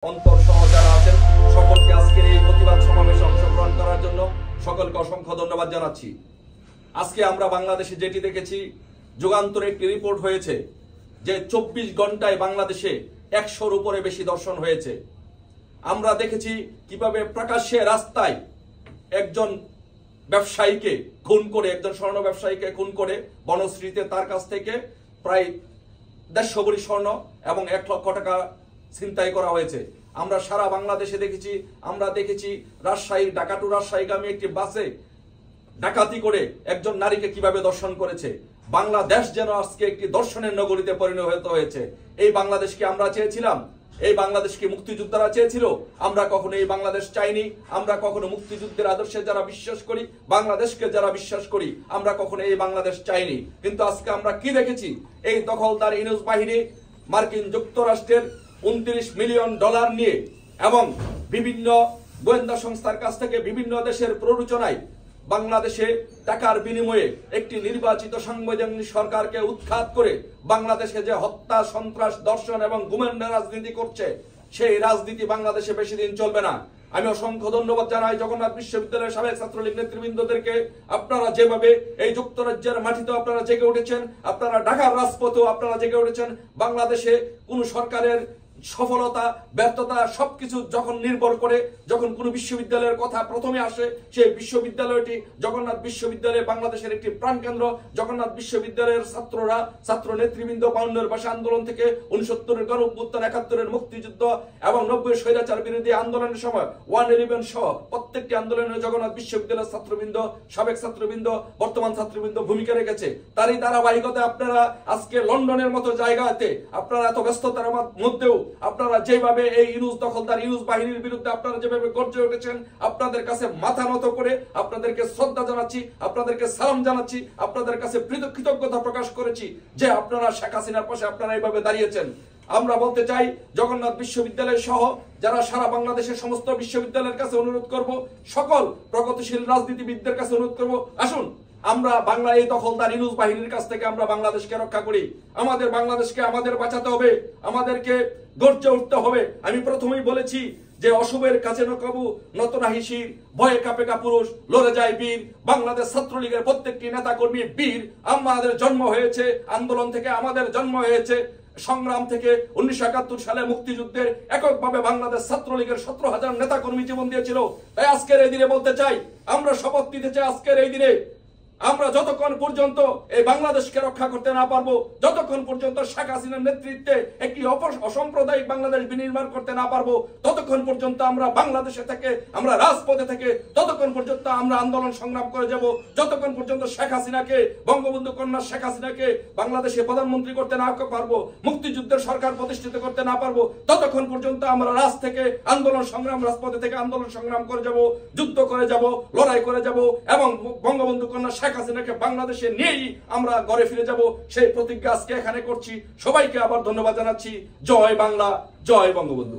অন্তর সহ যারা আছেন সকলকে আজকের এই প্রতিবাদ সমাবেশে অংশগ্রহণ করার জন্য সকলকে অসংখ্য ধন্যবাদ জানাচ্ছি। আজকে আমরা বাংলাদেশে যেটি দেখেছি, যুগান্তরে একটি রিপোর্ট হয়েছে যে 24 ঘন্টায় বাংলাদেশে 100-র উপরে বেশি ধর্ষণ হয়েছে। আমরা দেখেছি কিভাবে প্রকাশ্যে রাস্তায় একজন ব্যবসায়ীকে খুন করে, একজন স্বর্ণ ব্যবসায়ীকে খুন করে বনশ্রীতে তার কাছ থেকে প্রায় 150 ভরি স্বর্ণ এবং 1 লক্ষ টাকা ছিনতাই করা হয়েছে। আমরা সারা বাংলাদেশে দেখেছি, আমরা দেখেছি রাজশাহী ঢাকা টু রাজশাহীগামী একটি বাসে ডাকাতি করে একজন নারীকে কিভাবে ধর্ষণ করেছে। বাংলাদেশ যেন আজকে একটি ধর্ষণের নগরীতে পরিণত হয়েছে। এই বাংলাদেশকে আমরা চেয়েছিলাম, এই বাংলাদেশকে মুক্তিযোদ্ধারা চেয়েছিল। আমরা কখনো এই বাংলাদেশ চাইনি। আমরা কখনো মুক্তিযুদ্ধের আদর্শে যারা বিশ্বাস করি, বাংলাদেশকে যারা বিশ্বাস করি, আমরা কখনো এই বাংলাদেশ চাইনি। কিন্তু আজকে আমরা কি দেখেছি, এই দখলদার ইউনূস বাহিনী মার্কিন যুক্তরাষ্ট্রের 29 মিলিয়ন ডলার নিয়ে এবং বিভিন্ন গোয়েন্দা সংস্থার কাছ থেকে বিভিন্ন দেশের প্ররোচনায় বাংলাদেশে টাকার বিনিময়ে একটি নির্বাচিত সাংবিধানিক সরকারকে উৎখাত করে বাংলাদেশে যে হত্যা, সন্ত্রাস, ধর্ষণ এবং গুমের রাজনীতি করছে, সেই রাজনীতি বাংলাদেশে বেশি দিন চলবে না। আমি অসংখ্য ধন্যবাদ জানাই জগন্নাথ বিশ্ববিদ্যালয়ের সাবেক ছাত্রলীগ নেতৃবৃন্দদেরকে। আপনারা যেভাবে এই যুক্তরাজ্যের মাটিতে আপনারা জেগে উঠেছেন, আপনারা ঢাকার রাজপথেও আপনারা জেগে উঠেছেন। বাংলাদেশে কোন সরকারের সফলতা ব্যর্থতা সবকিছু যখন নির্ভর করে, যখন কোন বিশ্ববিদ্যালয়ের কথা প্রথমে আসে, সেই বিশ্ববিদ্যালয়টি জগন্নাথ বিশ্ববিদ্যালয় বাংলাদেশের একটি প্রাণকেন্দ্র। জগন্নাথ বিশ্ববিদ্যালয়ের ছাত্ররা, ছাত্র নেতৃবৃন্দ 52-এর ভাষা আন্দোলন থেকে 69-এর গণঅভ্যুত্থান, 71-এর মুক্তিযুদ্ধ এবং 90-এর স্বৈরাচার বিরোধী আন্দোলনের সময় 111 সহ প্রত্যেকটি আন্দোলনে জগন্নাথ বিশ্ববিদ্যালয়ের ছাত্রবৃন্দ, সাবেক ছাত্রবৃন্দ, বর্তমান ছাত্রবৃন্দ ভূমিকা রেখেছে। তারই ধারাবাহিকতায় আপনারা আজকে লন্ডনের মতো জায়গাতে আপনারা এত ব্যস্ততার মধ্যেও আপনারা যেভাবে এই ইউনূস দখলদার ইউনূস বাহিনীর বিরুদ্ধে আপনারা যেভাবে গর্জে উঠেছেন, আপনাদের কাছে মাথা নত করে আপনাদেরকে শ্রদ্ধা জানাচ্ছি, আপনাদেরকে সালাম জানাচ্ছি, আপনাদের কাছে কৃতজ্ঞতা প্রকাশ করেছি যে আপনারা শেখ হাসিনার পাশে আপনারা এইভাবে দাঁড়িয়েছেন। আমরা বলতে চাই জগন্নাথ বিশ্ববিদ্যালয় সহ যারা সারা বাংলাদেশের সমস্ত বিশ্ববিদ্যালয়ের কাছে অনুরোধ করব, সকল প্রগতিশীল রাজনীতিবিদদের কাছে অনুরোধ করব, আসুন আমরা বাংলা এই দখলদার ইউনূস বাহিনীর কাছ থেকে আমরা বাংলাদেশকে রক্ষা করি। আমাদের বাংলাদেশকে আমাদের বাঁচাতে হবে, আমাদেরকে গর্জে উঠতে হবে। আমি প্রথমেই বলেছি যে অশুভের কাছে নকাবু নত নাহি শির, ভয়ে কাঁপে কাপুরুষ, লড়ে যায় বীর। বাংলাদেশ ছাত্রলীগের প্রত্যেকটি নেতা কর্মী বীর। আমাদের জন্ম হয়েছে আন্দোলন থেকে, আমাদের জন্ম হয়েছে সংগ্রাম থেকে। 1971 সালে মুক্তিযুদ্ধের এককভাবে বাংলাদেশ ছাত্রলীগের 17,000 নেতা কর্মী জীবন দিয়েছিল। তাই আজকের এই দিনে বলতে চাই, আমরা শপথ নিতে চাই আজকের এই দিনে, আমরা যতক্ষণ পর্যন্ত এই বাংলাদেশকে রক্ষা করতে না পারবো, যতক্ষণ পর্যন্ত শেখ হাসিনার নেতৃত্বে একটি অসাম্প্রদায়িক বাংলাদেশ বিনির্মাণ করতে না পারবো, ততক্ষণ পর্যন্ত আমরা বাংলাদেশে থেকে, আমরা রাজপথে থেকে ততক্ষণ পর্যন্ত আমরা আন্দোলন সংগ্রাম করে যাব। যতক্ষণ পর্যন্ত শেখ হাসিনাকে, বঙ্গবন্ধু কন্যা শেখ হাসিনাকে বাংলাদেশে প্রধানমন্ত্রী করতে না পারবো, মুক্তিযুদ্ধের সরকার প্রতিষ্ঠিত করতে না পারবো, ততক্ষণ পর্যন্ত আমরা রাজ থেকে আন্দোলন সংগ্রাম, রাজপথে থেকে আন্দোলন সংগ্রাম করে যাব, যুদ্ধ করে যাব, লড়াই করে যাব এবং বঙ্গবন্ধু কন্যা শেখ হাসিনাকে বাংলাদেশে নিয়েই আমরা ঘরে ফিরে যাব। সেই প্রতিজ্ঞা আজকে এখানে করছি। সবাইকে আবার ধন্যবাদ জানাচ্ছি। জয় বাংলা, জয় বঙ্গবন্ধু।